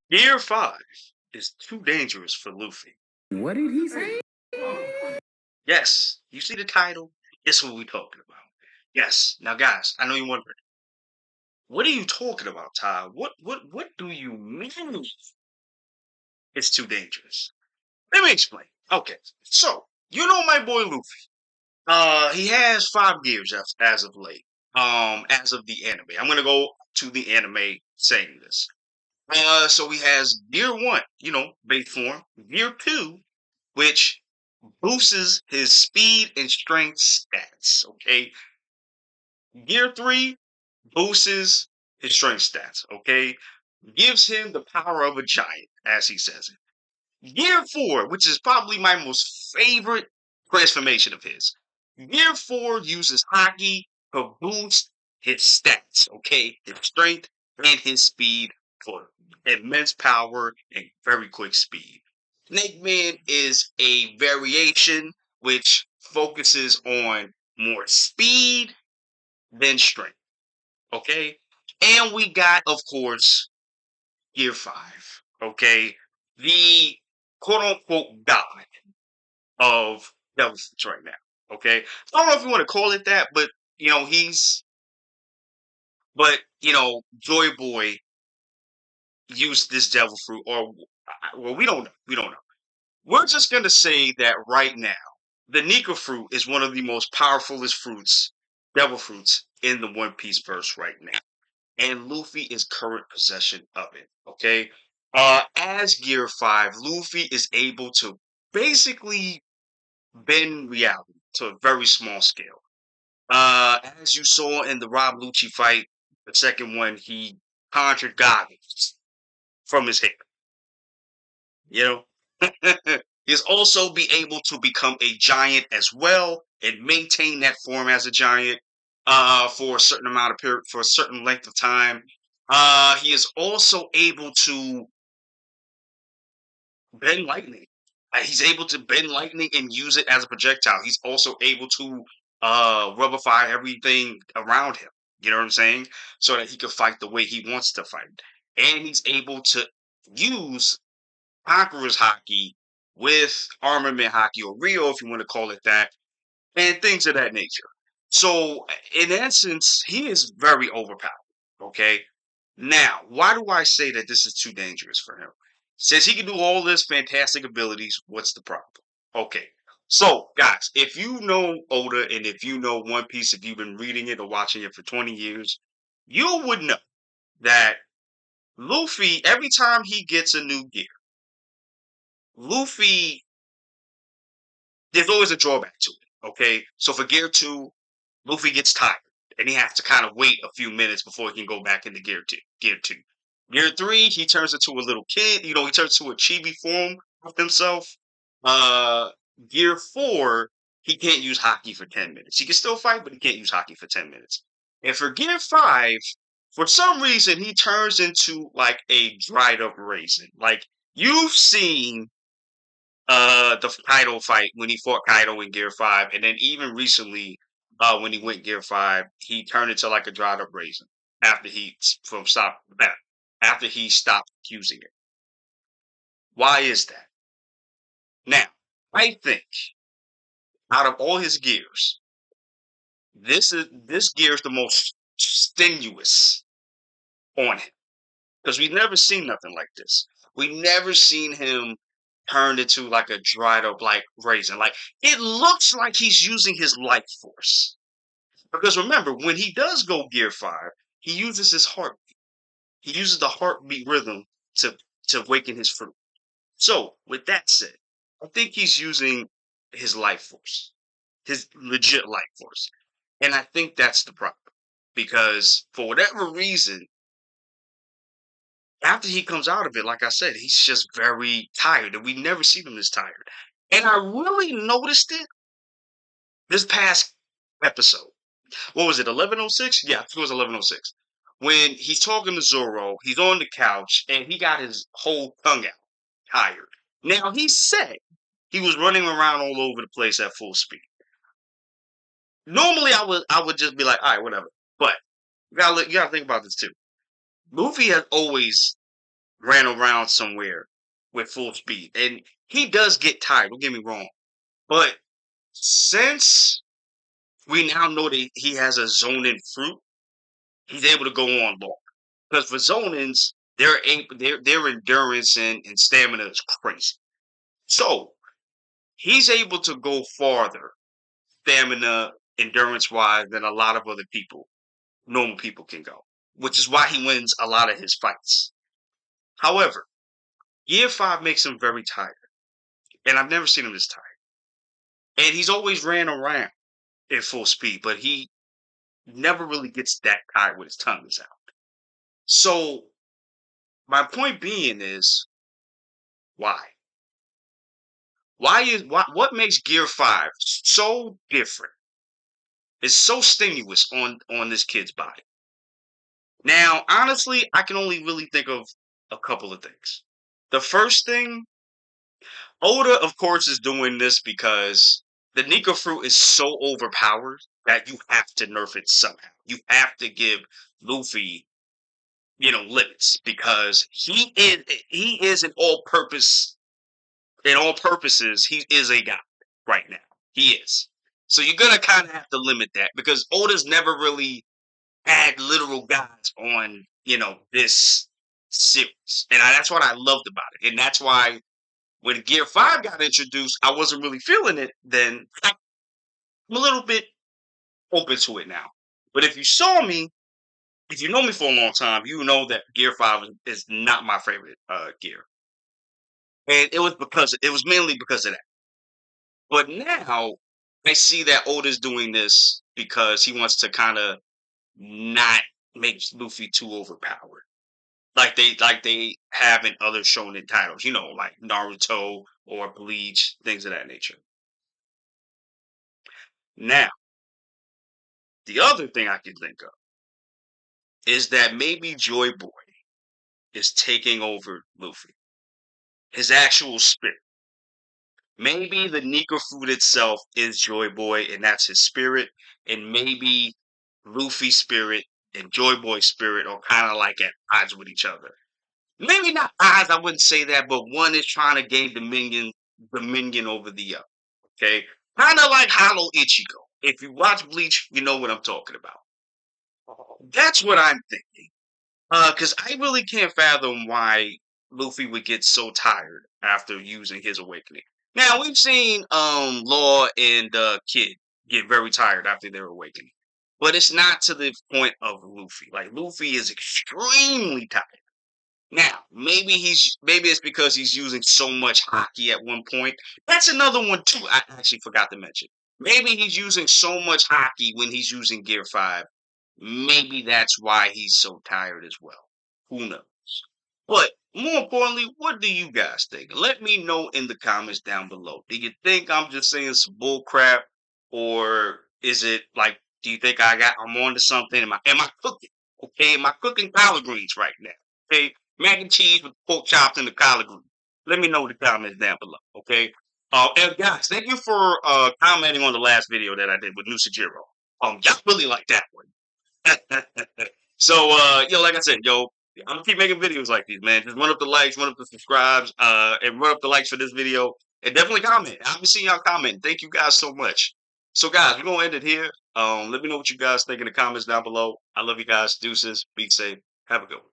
Gear 5 is too dangerous for Luffy. What did he say? Yes, you see the title? It's what we're talking about. Yes. Now, guys, I know you're wondering, what are you talking about, Ty? What do you mean it's too dangerous? Let me explain. Okay, so you know my boy Luffy. He has 5 gears as of late. As of the anime, I'm gonna go to the anime saying this. So he has gear 1, base form. Gear 2, which boosts his speed and strength stats. Okay. Gear 3 boosts his strength stats. Okay. Gives him the power of a giant, as he says it. Gear 4, which is probably my most favorite transformation of his. Gear 4 uses haki to boost his stats. Okay. His strength and his speed for immense power and very quick speed. Snake Man is a variation which focuses on more speed than strength. Okay. And we got, of course, Gear 5. Okay. The quote unquote god of Devil Fruits right now. Okay. I don't know if you want to call it that, but Joy Boy used this devil fruit, or well, we don't know. We don't know. We're just gonna say that right now, the Nika fruit is one of the most powerfulest fruits, devil fruits, in the One Piece verse right now. And Luffy is current possession of it. Okay. As Gear 5, Luffy is able to basically bend reality to a very small scale. As you saw in the Rob Lucci fight, the second one, he conjured goggles from his hair. You know, he's also be able to become a giant as well and maintain that form as a giant for a certain amount of period, for a certain length of time. He is also able to bend lightning. He's able to bend lightning and use it as a projectile. He's also able to rubberify everything around him. You know what I'm saying? So that he can fight the way he wants to fight. And he's able to use conquerors haki with armament haki, or Rio if you want to call it that, and things of that nature. So in essence, he is very overpowered. Okay. Now, why do I say that this is too dangerous for him? Since he can do all this fantastic abilities, what's the problem? Okay. So, guys, if you know Oda and if you know One Piece, if you've been reading it or watching it for 20 years, you would know that Luffy, every time he gets a new gear, Luffy, there's always a drawback to it. Okay. So for gear 2, Luffy gets tired and he has to kind of wait a few minutes before he can go back into gear 2. Gear 2. Gear 3, he turns into a little kid. He turns to a chibi form of himself. Uh, Gear 4, he can't use haki for 10 minutes. He can still fight, but he can't use haki for 10 minutes. And for Gear 5, for some reason, he turns into like a dried up raisin. Like, you've seen the Kaido fight when he fought Kaido in Gear 5, and then even recently, when he went Gear 5, he turned into like a dried up raisin after after he stopped using it. Why is that? Now, I think out of all his gears, this gear is the most strenuous on him. Because we've never seen nothing like this. We never seen him turned into like a dried up like raisin. Like, it looks like he's using his life force. Because remember, when he does go Gear 5, he uses his heartbeat. He uses the heartbeat rhythm to to awaken his fruit. So, with that said, I think he's using his life force, his legit life force. And I think that's the problem. Because for whatever reason, after he comes out of it, like I said, he's just very tired, and we never seen him this tired. And I really noticed it this past episode. What was it, 1106? Yeah, it was 1106. When he's talking to Zoro, he's on the couch, and he got his whole tongue out, tired. Now, he said he was running around all over the place at full speed. Normally, I would just be like, all right, whatever. But you gotta think about this too. Luffy has always ran around somewhere with full speed. And he does get tired, don't get me wrong. But since we now know that he has a zonin fruit, he's able to go on long. Because for zonins, their endurance and stamina is crazy. So he's able to go farther, stamina, endurance wise, than a lot of other people, normal people can go. Which is why he wins a lot of his fights. However, Year 5 makes him very tired. And I've never seen him this tired. And he's always ran around at full speed, but he never really gets that tired when his tongue is out. So my point being is why? What makes Gear 5 so different? It's so strenuous on this kid's body. Now, honestly, I can only really think of a couple of things. The first thing, Oda, of course, is doing this because the Nika fruit is so overpowered that you have to nerf it somehow. You have to give Luffy, limits because he is in all purposes, he is a god right now. He is. So you're gonna kind of have to limit that because Oda's never really had literal gods on, this series. And that's what I loved about it. And that's why when Gear 5 got introduced, I wasn't really feeling it then. I'm a little bit open to it now. But if you know me for a long time, you know that Gear 5 is not my favorite gear. And it was mainly because of that. But now I see that Oda's doing this because he wants to kind of not make Luffy too overpowered. Like they have in other shonen titles, like Naruto or Bleach, things of that nature. Now, the other thing I can think of is that maybe Joy Boy is taking over Luffy. His actual spirit. Maybe the Nika fruit itself is Joy Boy and that's his spirit. And maybe Luffy's spirit and Joy Boy's spirit are kind of like at odds with each other. Maybe not odds, I wouldn't say that, but one is trying to gain dominion over the other. Okay? Kind of like Hollow Ichigo. If you watch Bleach, you know what I'm talking about. That's what I'm thinking. Because I really can't fathom why Luffy would get so tired after using his awakening. Now we've seen Law and Kid get very tired after their awakening, but it's not to the point of Luffy. Like Luffy is extremely tired. Now maybe it's because he's using so much haki at one point. That's another one too. I actually forgot to mention. Maybe he's using so much haki when he's using Gear 5. Maybe that's why he's so tired as well. Who knows? But more importantly, what do you guys think? Let me know in the comments down below. Do you think I'm just saying some bull crap, or is it like? Do you think I'm on to something? Am I cooking? Okay, am I cooking collard greens right now? Okay, mac and cheese with pork chops and the collard greens. Let me know in the comments down below. Okay. And guys, thank you for commenting on the last video that I did with Nusajiro. Y'all really like that one. So, like I said, I'm gonna keep making videos like these, man. Just run up the likes, run up the subscribes, and run up the likes for this video, and definitely comment. I'll be seeing y'all comment. Thank you guys so much. So, guys, we're gonna end it here. Let me know what you guys think in the comments down below. I love you guys. Deuces. Be safe. Have a good one.